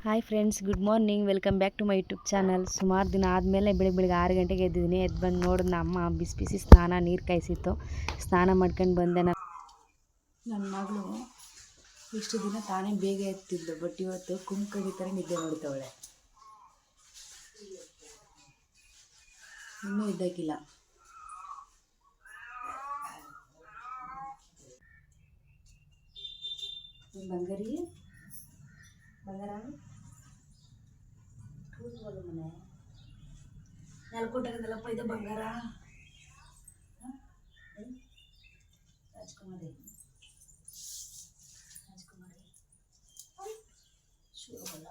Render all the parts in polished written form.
Hi friends, good morning. Welcome back to my YouTube channel. ಸುಮಾರು ದಿನ ಆದಮೇಲೆ ಬೆಳಿಗ್ಗೆ 6 ಗಂಟೆಗೆ ಎದ್ದಿದ್ದೀನಿ. ಎದ್ದು ಬಂದು ನೋಡಿದ್ನ ಅಮ್ಮ ಬಿಸಿ ಬಿಸಿ ಸ್ನಾನ ನೀರು ಕಾಯಿಸಿತ್ತು. ಸ್ನಾನ ಮಾಡ್ಕೊಂಡು ಬಂದೆ. ನನ್ನ ಮಗಳು ಇಷ್ಟು ದಿನ ತಾನೇ ಬೇಗ ಎತ್ತಿದ್ಲು, ಬಟ್ ಇವತ್ತು ಕುಂಕಡಿ ಥರ ನಿದ್ದೆ ಮಾಡ್ತಾವಳೆ. ಇನ್ನೂ ಇದ್ದಾಗಿಲ್ಲ. ಬಂಗಾರಿ ಬಂಗಾರ ಮನೆ ನೆಲ್ಕೊಟ್ಟಾಗದಲ್ಲಪ್ಪ, ಇದು ಬಂಗಾರ. ರಾಜ್ಕುಮಾರಿ ರಾಜ್ಕುಮಾರಿ ಶುರುವಲ್ಲ.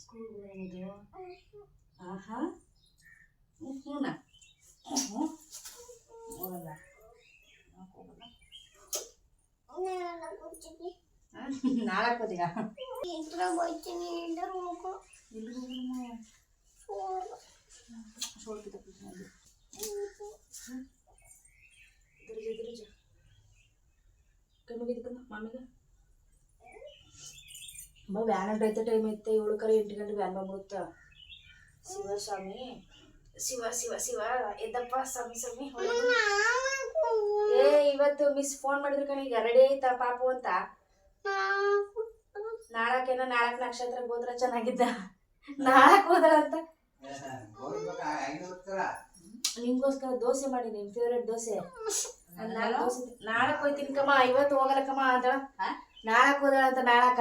ಸ್ಕೂಲ್ ಹೋಗೋದು. ಆಹಾ ಹ್ಞೂನಾ ಹೋಗಲ್ಲ. ನಾಳೆ ಹೋದಿಗ ಮಾಮಿಗೆ ವ್ಯಾನ್ ಅಡ್ಡೈತೆ. ಟೈಮ್ ಐತೆ 7:15 8 ಗಂಟೆ ವ್ಯಾನ್ ಬಂದ್ಬಿಡುತ್ತಾ. ಶಿವಸ್ವಾಮಿ ಶಿವ ಶಿವ ಶಿವ ಎದ್ದಪ್ಪ ಸ್ವಾಮಿ ಸ್ವಾಮಿ. ಇವತ್ತು ಮಿಸ್ ಫೋನ್ ಮಾಡಿದ್ರು ಕಣ, ಈಗ ರೆಡಿ ಆಯ್ತಾ ಪಾಪು ಅಂತ. ನಾಳಕ್ಕೇನ ನಾಳಕ್ ನಕ್ಷತ್ರ ಹೋದ್ರ ಚೆನ್ನಾಗಿದ್ದ. ನಾಳಕ್ ಹೋದ್ರ ಅಂತ ನಿಮ್ಗೋಸ್ಕರ ದೋಸೆ ಮಾಡಿ, ನಿಮ್ ಫೇವ್ರೇಟ್ ದೋಸೆ. ನಾಳಕ್ ಹೋಯ್ತೀನಿ ಕಮ್ಮ, ಇವತ್ತು ಹೋಗಲ್ಲ ಕಮ್ಮ ಅಂತ. ನಾಳಕ್ ಹೋದ್ರ ಅಂತ. ನಾಳಕ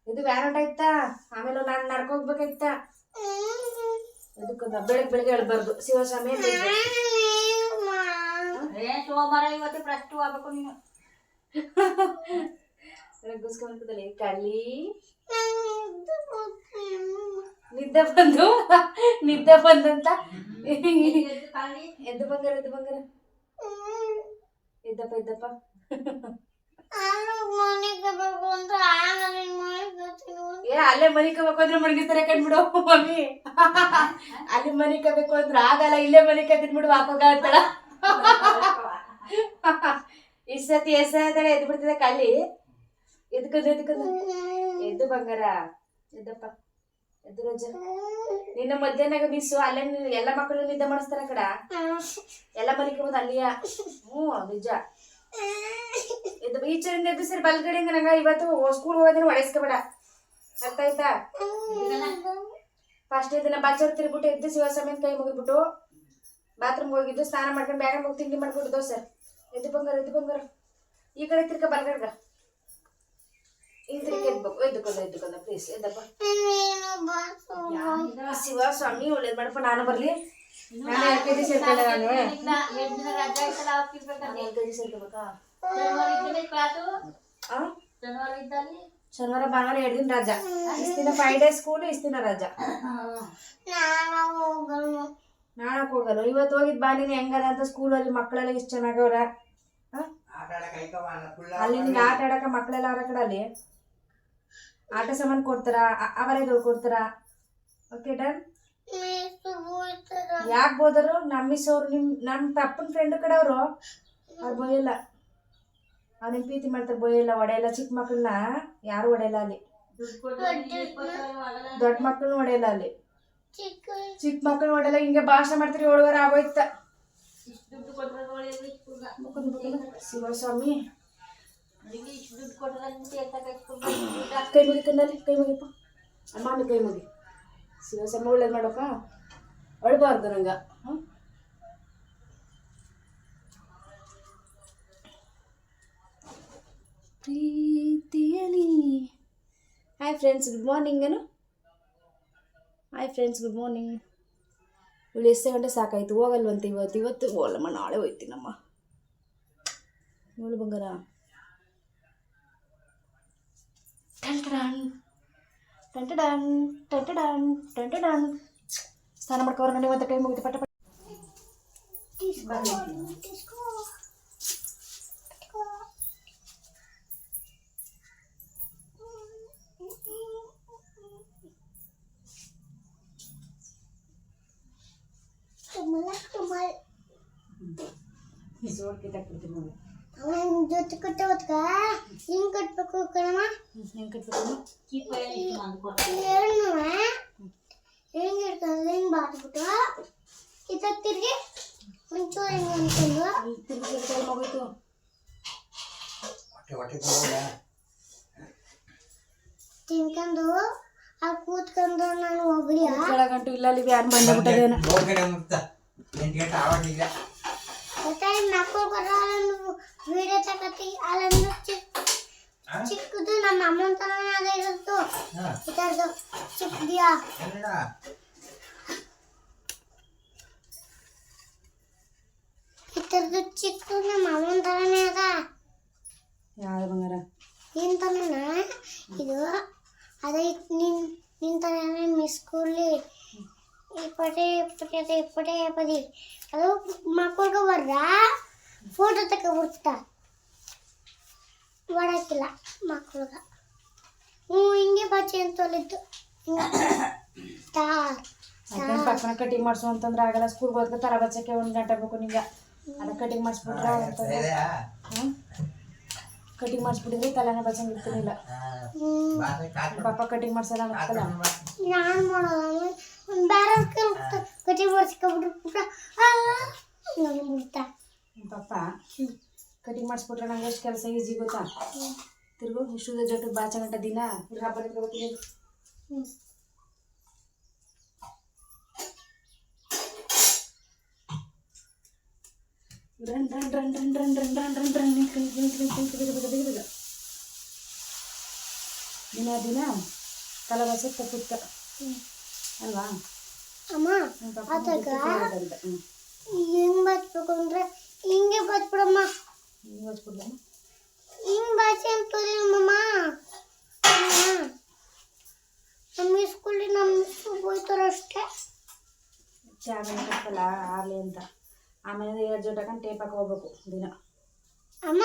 ಇದು ವ್ಯಾನ್ ಹೊಂಟಾಯ್ತ. ಆಮೇಲೆ ನಾನು ನಡ್ಕೋಗ್ಬೇಕಾಯ್ತ. ಇದಕ್ಕಂತ ಬೆಳಗ್ಗೆ ಹೇಳ್ಬಾರ್ದು. ಶಿವಸ್ವಾಮಿ ಸೋಮವಾರ ಇವತ್ತು ಫಸ್ಟ್ ಹೋಗ್ಬೇಕು ನೀನು. ಗುಸ್ಕೊಂಡ್ಬಿಡ್ತಲ್ಲ ಕಲಿ. ನಿದ್ದೆ ಬಂದಂತ ಎದ್ದು ಬಂಗಾರ ಎದ್ದಪ್ಪ ಅಲ್ಲೇ ಮನಿ ಕಬೇಕು ಅಂದ್ರೆ ಮಣಗಿತಾರೆ ಕಂಡ್ಬಿಡು ಮಮ್ಮಿ. ಅಲ್ಲಿ ಮನಿ ಕಬೇಕು ಅಂದ್ರೆ ಆಗಲ್ಲ, ಇಲ್ಲೇ ಮನಿ ಕತ್ತಿದ್ಬಿಡು ಹಾಕೋಗ ಅಂತಳ. ಇಷ್ಟ್ ಸತಿ ಎಸ್ತಾಳೆ ಎದ್ದು ಬಿಡ್ತಿದೆ ಕಲ್ಲಿ. ಎದ್ಕಂದು ಎದ್ದು ಬಂಗಾರ ಎದ್ದಪ್ಪ ಎದ್ದು ರಜ. ನಿನ್ನ ಮಧ್ಯಾಹ್ನಾಗ ಮಿಸ್ಸು ಅಲ್ಲೇ ಎಲ್ಲ ಮಕ್ಕಳು ನಿದ್ದೆ ಮಾಡಿಸ್ತಾರ ಕಡ. ಎಲ್ಲ ಮನಿ ಕಬೋದು ಅಲ್ಲಿಯ. ನಿಜ. ಈಚರಿಂದ ಎದ್ದು ಸರಿ ಬಲ್ಗಡೆಯಿಂದ ನಂಗ ಇವತ್ತು ಸ್ಕೂಲ್ ಹೋಗೋದನ್ನ ಹೊಡೆಸ್ಕೋಬೇಡ, ಅರ್ಥ ಆಯ್ತಾ? ಫಸ್ಟ್ ದಿನ ಬಾಚರ್ ತಿರ್ಬಿಟ್ಟು ಎದ್ದು ಶಿವಸ್ವಾಮಿ ಕೈ ಮುಗಿಬಿಟ್ಟು ಬಾತ್ರೂಮ್ ಹೋಗಿದ್ದು, ಸ್ನಾನ ಮಾಡ್ಕೊಂಡು ಬ್ಯಾಗ ಹೋಗಿ ತಿಂಡಿ ಮಾಡ್ಬಿಟ್ಟು ದೋಸೆ. ಎದ್ದು ಬಂಗಾರ ಈ ಕಡೆ ತಿರ್ಕ ಬಲ್ಗಡ್ಗ ಈ ತಿರ್ಕ ಎದ್ಬೇಕು. ಎದ್ದುಕೊಂಡ ಪ್ಲೀಸ್ ಎದ್ದಪ್ಪ. ಶಿವಸ್ವಾಮಿ ಒಳ್ಳೇದ್ ಮಾಡಪ್ಪ. ನಾನು ಬರ್ಲಿ. ನಾನು 2 kg ಸೇರ್ಕೊಂಡೆ. ಸೇರ್ಕೋಬೇಕಾ? ಶನಿವಾರ ಭಾನುವಾರ 2 ದಿನ ರಜಾ. ಇಷ್ಟ ದಿನ 5 days ಸ್ಕೂಲ್, ಇಷ್ಟ ದಿನ ರಜಾ. ನಾಳಕ್ ಹೋಗಲ್ಲ. ಇವತ್ತು ಹೋಗಿದ್ ಬಾ. ನೀನು ಹೆಂಗದ ಅಂತ ಸ್ಕೂಲಲ್ಲಿ ಮಕ್ಕಳೆಲ್ಲ ಇಷ್ಟು ಚೆನ್ನಾಗವ್ರ. ಅಲ್ಲಿ ನಿಂಗೆ ಆಟ ಆಡಕ ಮಕ್ಕಳೆಲ್ಲ ಅವರ ಕಡೆ. ಅಲ್ಲಿ ಆಟ ಸಾಮಾನು ಕೊಡ್ತಾರ, ಅವರೇಗಳು ಕೊಡ್ತಾರ. Okay done. ಯಾಕೆ ಬೋದರು? ನಮ್ಮ ಮಿಸ್ ಅವರು ನಮ್ಮ ಪಪ್ಪನ ಫ್ರೆಂಡ್ ಕಡೆ ಅವರು ಬೋಯಲ್ಲ. ಅವ್ರ ಪ್ರೀತಿ ಮಾಡ್ತಾರೆ, ಬೋಯಲ್ಲ, ಹೊಡೆಯಲ್ಲ. ಚಿಕ್ಕ ಮಕ್ಕಳನ್ನ ಯಾರು ಹೊಡೆಯಲ್ಲ ಅಲ್ಲಿ. ದೊಡ್ಡ ಮಕ್ಕಳನ್ನ ಹೊಡೆಯಲ್ಲ ಅಲ್ಲಿ. ಚಿಕ್ಕ ಮಕ್ಕಳು ಹೊಡೆಯಲ್ಲ. ಹಿಂಗೆ ಭಾಷಣ ಮಾಡ್ತೀರಿ. 7:15 ಆಗೋಯ್ತ. ಶಿವಸ್ವಾಮಿ ಕೈ ಮುಗಿಕಂದಲ್ಲಿ ಕೈ ಮುಗಿಪ್ಪ. ಮಾಮಿ ಕೈ ಮುಗಿ. ಶಿವಸ್ವಾಮಿ ಒಳ್ಳೇದು ಮಾಡಪ್ಪ. ಅಳ್ಬಾರ್ದು ನಂಗ. ಪ್ರೀತಿಯಲಿ. Hi friends, good morning. Hi friends, good morning. ಇವಳು 8 ಗಂಟೆ ಸಾಕಾಯ್ತು. ಹೋಗಲ್ವಂತೆ ಇವತ್ತು ಹೋಗಲ್ಲಮ್ಮ, ನಾಳೆ ಹೋಯ್ತೀನಮ್ಮ. ನೋಡು ಬಂಗಾರ. ಟಂಟಡನ್ ಸ್ನಾನ ಮಾಡ್ಕೋರ ನೋಡಿ. ಮತ್ತೆ ಟೈಮ್ ಹೋಗುತ್ತೆ. ಪಟ ಪಟ ಸೋಡ್ ಕಿತ್ತಾಕ್ಬಿಡ್ತೀನಿ ನೋಡಿ. ಜೊತೆ ಕಟ್ಟೆ ಹೊತ್ಕ ಹಿಂಗ್ ಕಟ್ಬೇಕು ಕಣಮ್ಮ. ಹೆಂಗೆ ಕಟ್ಬೇಕು? ಎರಡು ಹೆಂಗ್ ಇರ್ತಂದ್ರೆ ಹಿಂಗ್ ಬಾತ್ಬಿಟ್ಟು ಕಿತ್ತಾಕ್ ತಿರ್ಗಿ ಒಂಚೂರು ಹಿಂಗೆ ಅನ್ಕೊಂಡು ಹೋಗೋಯ್ತು. ತಿನ್ಕೊಂಡು ಅಲ್ಲಿ ಕೂತ್ಕೊಂಡು ನಾನು ಒಬ್ಳಿ ಕೆಳಗಂಟು ಇಲ್ಲ ಅಲ್ಲಿ ಯಾರು ಬಂದ್ಬಿಟ್ಟದೇನ. ಮಕ್ಕಳು ಬರೋಲ್ಲೊಂದು ವಿಡಿಯೋ ತಗತಿ ಅಲ್ಲೊಂದು ಚಿಕ್ಕದು ನಮ್ಮ ಅಮ್ಮನ ತರನೇ ಅದ ಇರುತ್ತು ಇದರದು ಚಿಕ್ಕದಿಯಾ ಇದರದು ಚಿಕ್ಕದು ನಮ್ಮ ಅಮ್ಮನ ತರನೇ ಅದ. ಯಾವ್ದು ಬಂಗಾರ? ನಿನ್ ತರನ ಇದು ಅದೇ ನಿನ್ ತರನೇ ಮಿಸ್ ಕೂಡ್ಲಿ ಇಪ್ಪಟೆ ಇಪ್ಪಟೆ ಇಪ್ಪಟೆ ಪದಿ ಅದು ಮಕ್ಕಳಿಗೆ ಬರ್ರ ಫೋಟೋ ತಗೊಬಿಡ್ತಾ ಓಡಾಕಿಲ್ಲ ಮಕ್ಕಳಿಗೆ. ಹಿಂಗೆ ಬಚ್ಚೆ ಅಂತಲಿದ್ದು ಪಕ್ಕನ ಕಟಿಂಗ್ ಮಾಡಿಸು ಅಂತಂದ್ರೆ ಆಗಲ್ಲ. ಸ್ಕೂಲ್ಗೆ ಹೋದ್ರೆ ತರ ಬಚ್ಚಕ್ಕೆ 1 ಗಂಟೆ ಬೇಕು ನಿಂಗೆ. ಅದ ಕಟಿಂಗ್ ಮಾಡಿಸ್ಬಿಟ್ರೆ ಅಂತಂದ್ರೆ ಕಟಿಂಗ್ ಮಾಡಿಸ್ಬಿಟ್ಟಿದ್ರೆ ತಲೆನೇ ಬಚ್ಚಂಗೆ ಇರ್ತಿರ್ಲಿಲ್ಲ. ಪಾಪ ಕಟಿಂಗ್ ಮಾಡ್ಸಲ್ಲ ಅನ್ನಕ್ಕಲ್ಲ. ನಾನು ಮಾಡೋದು ಬೇರೆ ಕಟಿಂಗ್ ಮಾಡಿಸ್ಕೊಬಿಟ್ರೆ ಬಿಡ್ತಾ ಪಾಪ ಕಟಿಂಗ್ ಮಾಡಿಸ್ಬಿಟ್ರೆ ನಂಗೆ ಎಷ್ಟು ಕೆಲಸ ಈಜಿ ಗೊತ್ತಾ? ತಿರ್ಗು ಇಷ್ಟು ಜೊತೆ ಬಾಚ ಗಂಟೆ ದಿನ ಹಬ್ಬ ಬರ್ತೀನಿ. Run run run run run run run run run ದಿನ ದಿನ ತಲೆ ಬಸೆ ತಪ್ಪುತ್ತ ಅಲ್ವಾ? ಅಮ್ಮ ಅದಾಗ ಹೆಂಗ್ ಬಚ್ಬೇಕು ಅಂದ್ರೆ ಹಿಂಗೆ ಬಚ್ಬಿಡಮ್ಮ. ಹಿಂಗ್ ಬಾಚಿ ಅಂತೋದಿ ನಮ್ಮಮ್ಮ. ನಮ್ಮ ಸ್ಕೂಲಿ ನಮ್ಮ ಹೋಯ್ತಾರ ಅಷ್ಟೇ. ಚಾಗನ ಕಟ್ಟಲ್ಲ ಆಗಲಿ ಅಂತ. ಆಮೇಲೆ 2 ಜೊತೆ ಹಾಕೊಂಡು ಟೇಪ್ ಹಾಕಿ ಹೋಗ್ಬೇಕು ದಿನ. ಅಮ್ಮ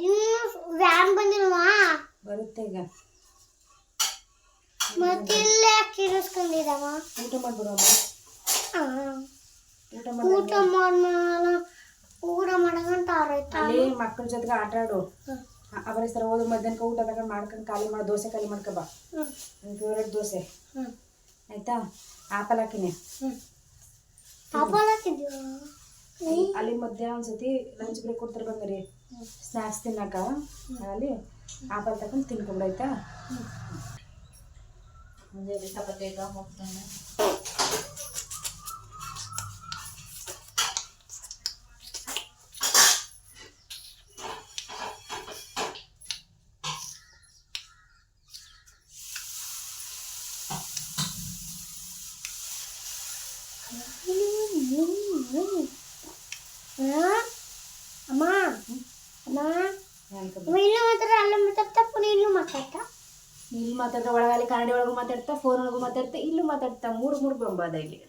ಇನ್ನು ವ್ಯಾನ್ ಬಂದಿಲ್ವಾ? ಬರುತ್ತೆ ಈಗ. ಮತ್ತೆ ಇಲ್ಲೇ ಕಿರಿಸ್ಕೊಂಡಿದಮ್ಮ. ಊಟ ಮಾಡ್ಬಿಡಮ್ಮ. ಊಟ ಮಾಡ್ಮೇಲೆ ಊಟ ಮಾಡಕಂತ ಆರೈತ. ಅಲ್ಲಿ ಮಕ್ಕಳ ಜೊತೆಗೆ ಆಟ ಆಡು. ಅವರ ಸರ ಹೋದ ಮಧ್ಯಾಹ್ನ ಊಟ ತಗೊಂಡು ಮಾಡ್ಕೊಂಡು ಖಾಲಿ ಮಾಡಿ ದೋಸೆ ಖಾಲಿ ಮಾಡ್ಕೊಬ. ನನ್ನ ಫೇವ್ರೇಟ್ ದೋಸೆ ಆಯ್ತಾ? ಆಪಲ್ ಹಾಕಿನಿ. ಆಪಲ್ ಹಾಕಿದ್ಯಾ? ಅಲ್ಲಿ ಮಧ್ಯಾಹ್ನ ಒಂದ್ಸತಿ ಲಂಚ್ ಬ್ರೇಕ್ ಕೊಡ್ತಾರೆ ಬಂಗಾರಿ ಸ್ನ್ಯಾಕ್ಸ್ ತಿನ್ನಕ. ಅಲ್ಲಿ ಆಪಲ್ ತಗೊಂಡು ತಿನ್ಕೊಂಬಿಡಾಯ್ತಾ? ಮುಂದೆ ಚಪಾತಿ ಹೋಗ್ತಾನೆ. ಅಮ್ಮ ಅಮ್ಮ ಇಲ್ಲೂ ಮಾತಾಡ್ತಾ ಅಲ್ಲ ಮಾತಾಡ್ತಾ ಪುನಃ ಇಲ್ಲೂ ಮಾತಾಡ್ತಾ. ಇಲ್ಲಿ ಮಾತಾಡ್ತಾ ಒಳಗಲ್ಲಿ ಕನ್ನಡ ಒಳಗೂ ಮಾತಾಡ್ತಾ ಫೋನ್ ಒಳಗೂ ಮಾತಾಡ್ತಾ ಇಲ್ಲೂ ಮಾತಾಡ್ತಾ. 3 ಗೊಂಬ ಅದ ಇಲ್ಲಿ.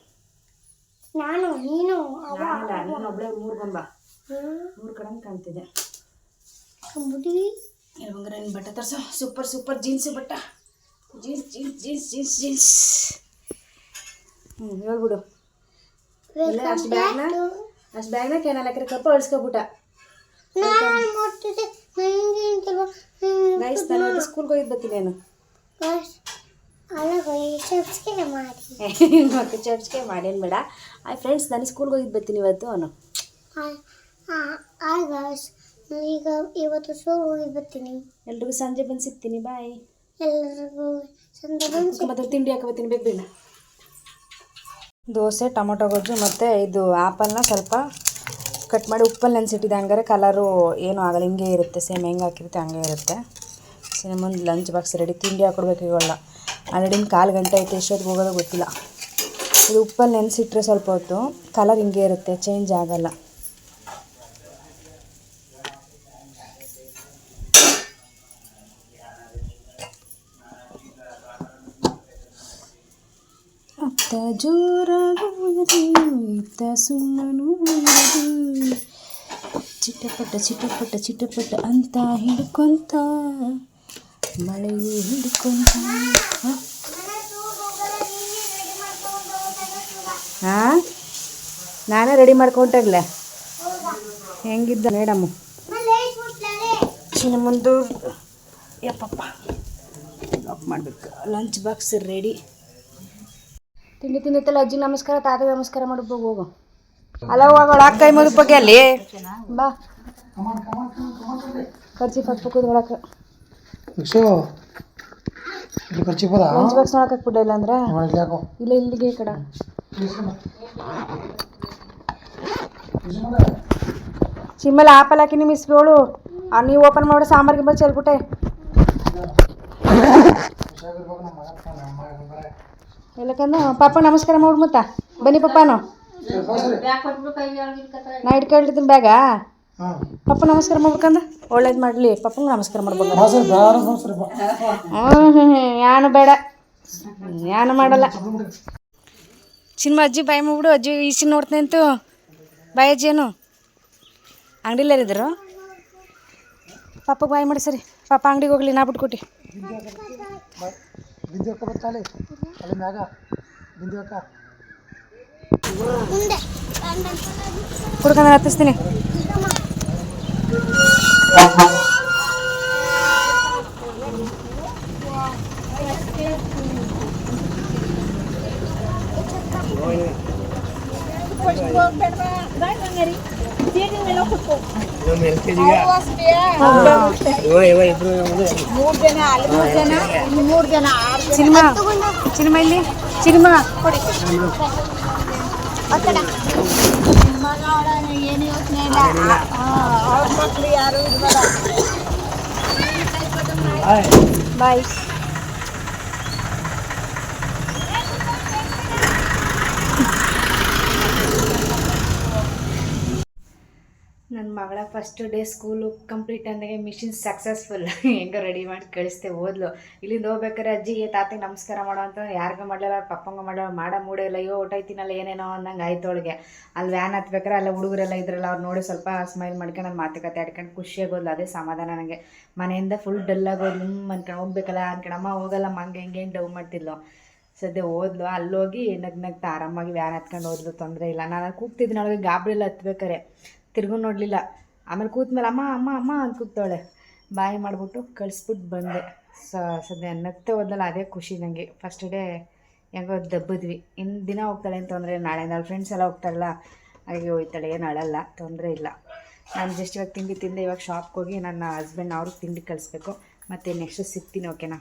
ನಾನು ನೀನು ನಾನು ಒಬ್ಬಳೆ 3 ಗೊಂಬ 3 ಕಡೆ ಕಾಣ್ತಿದೆ. ಕಂಬುಡಿ ಬಂಗಾರ ನಿನ್ನ ಬಟ್ಟೆ ತರ್ಸೋ. ಸೂಪರ್ ಸೂಪರ್ ಜೀನ್ಸ್ ಬಟ್ಟ. Jeans jeans jeans jeans jeans. ಹೇಳ್ಬಿಡು. ಅಷ್ಟು ಬ್ಯಾಗ್ನ ಕೆನಲ್ ಹಾಕಿರ ಕಪ್ಪ ಅಳಿಸ್ಕೊಬಿಟ್ಟ. ಗೈಸ್ ನಾನು ಇವತ್ತು ಸ್ಕೂಲ್ಗೆ ಹೋಗಿದ್ದು ಬರ್ತೀನಿ. ನಾನು ಚರ್ಚ್ಗೆ ಮಾಡೇನು ಬೇಡ. ಫ್ರೆಂಡ್ಸ್ ನಾನು ಸ್ಕೂಲ್ಗೆ ಹೋಗಿದ್ದು ಬರ್ತೀನಿ ಇವತ್ತು. ಅವನು ಈಗ ಇವತ್ತು ಸ್ಕೂಲ್ಗೆ ಹೋಗಿ ಬರ್ತೀನಿ. ಎಲ್ರಿಗೂ ಸಂಜೆ ಬಂದು ಸಿಗ್ತೀನಿ. ಬಾಯ್. ಎಲ್ಲರಿಗೂ ಸಂಜೆ ಬಂದು ಮತ್ತೆ ತಿಂಡಿ ಹಾಕೊಬತ್ತೀನಿ ಬೇಗ ಬೇಗ. ದೋಸೆ ಟೊಮೊಟೊ ಗೊಜ್ಜು ಮತ್ತು ಇದು ಆಪಲ್ನ ಸ್ವಲ್ಪ ಕಟ್ ಮಾಡಿ ಉಪ್ಪಲ್ಲಿ ನೆನೆಸಿಟ್ಟಿದ್ದೆ. ಹಂಗಾರೆ ಕಲರು ಏನೂ ಆಗಲ್ಲ, ಹಿಂಗೆ ಇರುತ್ತೆ. ಸೇಮ್ ಹೆಂಗೆ ಹಾಕಿರುತ್ತೆ ಹಂಗೆ ಇರುತ್ತೆ. ಸೇಮ್ ಒಂದು ಲಂಚ್ ಬಾಕ್ಸ್ ರೆಡಿ. ತಿಂಡಿ ಹಾಕೊಡ್ಬೇಕು ಇವಾಗ. ಆಲ್ರೆಡಿ 4 ಗಂಟೆ ಆಯಿತು. ಎಷ್ಟೊತ್ತಿಗೆ ಹೋಗೋದು ಗೊತ್ತಿಲ್ಲ. ಇದು ಉಪ್ಪಲ್ಲಿ ನೆನೆಸಿಟ್ರೆ ಸ್ವಲ್ಪ ಹೊತ್ತು ಕಲರ್ ಹಿಂಗೆ ಇರುತ್ತೆ, ಚೇಂಜ್ ಆಗಲ್ಲ. ಅತ್ತ ಜೋರಾಗುವುದು ಇತ್ತ ಸುಮ್ಮನು ಚಿಟಪಟ ಚಿಟಪಟ ಚಿಟಪಟ ಅಂತ ಹಿಡ್ಕೊಂತ ಮಳೆಯು ಹಿಡ್ಕೊಂತ. ಹಾಂ ನಾನೇ ರೆಡಿ ಮಾಡ್ಕೊಂಟಾಗ್ಲೆ. ಹೆಂಗಿದ್ದ ಮೇಡಮು ಚಿನ್ನ ಮುಂದು ಯಪ್ಪಪ್ಪ ಲಾಕ್ ಮಾಡಬೇಕು. Lunch box ready. ತಿಂಡಿ ತಿಂದಿತ್ತಲ್ಲ ಅಜ್ಜಿ ನಮಸ್ಕಾರ, ತಾತಗೆ ನಮಸ್ಕಾರ ಮಾಡ್ಬೇಕು. ಹೋಗು ಅಲ್ಲ ಹೋಗೋಣ ಕೈ ಮುಗಿದ ಬಗ್ಗೆ ಅಲ್ಲಿ ಬಾ ಖರ್ಚಿ ಫಟ್ಬೇಕು ಒಳಕ್ಕೆ ಲಂಚ್ ಬಾಕ್ಸ್ ನೋಡಕ್ಕೆ ಹಾಕ್ಬಿಡ್ಲ ಇಲ್ಲ ಅಂದ್ರೆ ಇಲ್ಲ ಇಲ್ಲಿಗೆ ಈ ಕಡೆ ಚಿಮ್ಮಲ್ಲಿ ಆಪಲ್ ಹಾಕಿ ನಿಮ್ಮ ಮಿಸ್ಗಳು ನೀವು ಓಪನ್ ಮಾಡೋ ಸಾಂಬಾರ್ ಗಿಂಬಲ್ ಚೆಲ್ಬಿಟ್ಟೆ. ಎಲ್ಲಕ್ಕಂದು ಪಾಪ ನಮಸ್ಕಾರ ಮಾಡ್ಬಿಡು ಮತ್ತ ಬನ್ನಿ ಪಪ್ಪಾನು ನಾ ಇಟ್ಕೊಂಡಿದ್ದೀನಿ ಬ್ಯಾಗ. ಪಪ್ಪ ನಮಸ್ಕಾರ ಮಾಡ್ಬೇಕಂದ ಒಳ್ಳೇದು ಮಾಡಲಿ ಪಪ್ಪಂಗೆ ನಮಸ್ಕಾರ ಮಾಡ್ಬೇಕು. ಯಾನು ಬೇಡ ಯಾನು ಮಾಡಲ್ಲ. ಚಿನ್ನ ಅಜ್ಜಿ ಬಾಯಿ ಮಾಡ್ಬಿಡು. ಅಜ್ಜಿ ಈಸಿನ ನೋಡ್ತೀನಿ ಅಂತು ಬಾಯಿ ಅಜ್ಜಿ ಏನು ಅಂಗಡಿಲೇರಿದ್ರು ಪಾಪಗೆ ಬಾಯಿ ಮಾಡಿ ಸರಿ. ಪಾಪ ಅಂಗಡಿಗೆ ಹೋಗ್ಲಿ ನಾ ಬಿಟ್ಕೊಟ್ಟು ಕುಡ್ಕೊಂಡು ಹತ್ತಿಸ್ತೀನಿ. ಸಿನಿಮಾ ಸಿನಿಮಾ ಇಲ್ಲಿ ಸಿನಿಮಾ ಕೊಡಿ. ಬಾಯ್. ನನ್ನ ಮಗಳ ಫಸ್ಟ್ ಡೇ ಸ್ಕೂಲು ಕಂಪ್ಲೀಟ್ ಅಂದಾಗೆ ಮಿಷಿನ್ ಸಕ್ಸಸ್ಫುಲ್. ಹೆಂಗೋ ರೆಡಿ ಮಾಡಿ ಕಳಿಸ್ತೆ ಓದ್ಲು. ಇಲ್ಲಿಂದ ಹೋಗ್ಬೇಕಾರೆ ಅಜ್ಜಿಗೆ ತಾತಿಗೆ ನಮಸ್ಕಾರ ಮಾಡೋ ಅಂತ ಯಾರಿಗೂ ಮಾಡಲಿಲ್ಲ, ಪಪ್ಪಂಗೆ ಮಾಡೋ ಮೂಡೇ ಇಲ್ಲ. ಅಯ್ಯೋ ಊಟೈತಿನಲ್ಲ ಏನೇನೋ ಅಂದಂಗೆ ಆಯ್ತು ಅವಳಿಗೆ. ಅಲ್ಲಿ ವ್ಯಾನ್ ಹತ್ಬೇಕಾರೆ ಅಲ್ಲ ಹುಡುಗರೆಲ್ಲ ಇದ್ರಲ್ಲ ಅವ್ರು ನೋಡಿ ಸ್ವಲ್ಪ ಸ್ಮೈಲ್ ಮಾಡ್ಕೊಂಡು ನಾನು ಮಾತುಕತೆ ಆಡ್ಕೊಂಡು ಖುಷಿಯಾಗೋದ್ಲು. ಅದೇ ಸಮಾಧಾನ ನನಗೆ. ಮನೆಯಿಂದ ಫುಲ್ ಡಲ್ಲಾಗೋದು ಅನ್ಕೊಂಡು ಹೋಗ್ಬೇಕಲ್ಲ ಅನ್ಕೊಂಡಮ್ಮ ಹೋಗಲ್ಲ ಹಂಗೆ ಹಿಂಗೆ ಡವ್ ಮಾಡ್ತಿದ್ಲು. ಸದ್ಯ ಓದ್ಲು. ಅಲ್ಲೋಗಿ ನಗ್ನಗ್ತಾ ಆರಾಮಾಗಿ ವ್ಯಾನ್ ಹತ್ಕೊಂಡು ಓದ್ಲು, ತೊಂದರೆ ಇಲ್ಲ. ನಾನು ಕೂಗ್ತಿದ್ದೀನಿ ಅವಳಿಗೆ ಗಾಬರಿಲ್ಲ ಹತ್ಬೇಕಾರೆ, ತಿರ್ಗೂ ನೋಡಲಿಲ್ಲ. ಆಮೇಲೆ ಕೂತ್ಮೇಲೆ ಅಮ್ಮ ಅಮ್ಮ ಅಮ್ಮ ಅಂತ ಕೂಗ್ತಾಳೆ. ಬಾಯಿ ಮಾಡಿಬಿಟ್ಟು ಕಳಿಸ್ಬಿಟ್ಟು ಬಂದೆ. ಸದ್ಯ ನಗ್ತೆ ಹೋದ್ಲಲ್ಲ ಅದೇ ಖುಷಿ ನನಗೆ. ಫಸ್ಟ್ ಡೇ ಹೆಂಗೋ ದಬ್ಬಿದ್ವಿ. ಇನ್ನು ದಿನ ಹೋಗ್ತಾಳೆ ಅಂತ ತೊಂದರೆ, ನಾಳೆಯಿಂದ ಅವ್ಳ ಫ್ರೆಂಡ್ಸ್ ಎಲ್ಲ ಹೋಗ್ತಾರಲ್ಲ ಹಾಗೆ ಹೋಗ್ತಾಳೆ, ಏನು ಅಳಲ್ಲ, ತೊಂದರೆ ಇಲ್ಲ. ನಾನು ಜಸ್ಟ್ ಇವಾಗ ತಿಂಡಿ ತಿಂದೆ. ಇವಾಗ ಶಾಪ್ಗೆ ಹೋಗಿ ನನ್ನ ಹಸ್ಬೆಂಡ್ ಅವ್ರಿಗೆ ತಿಂಡಿ ಕಳಿಸ್ಬೇಕು. ಮತ್ತು ನೆಕ್ಸ್ಟ್ ಸಿಗ್ತೀನಿ. ಓಕೆನಾ?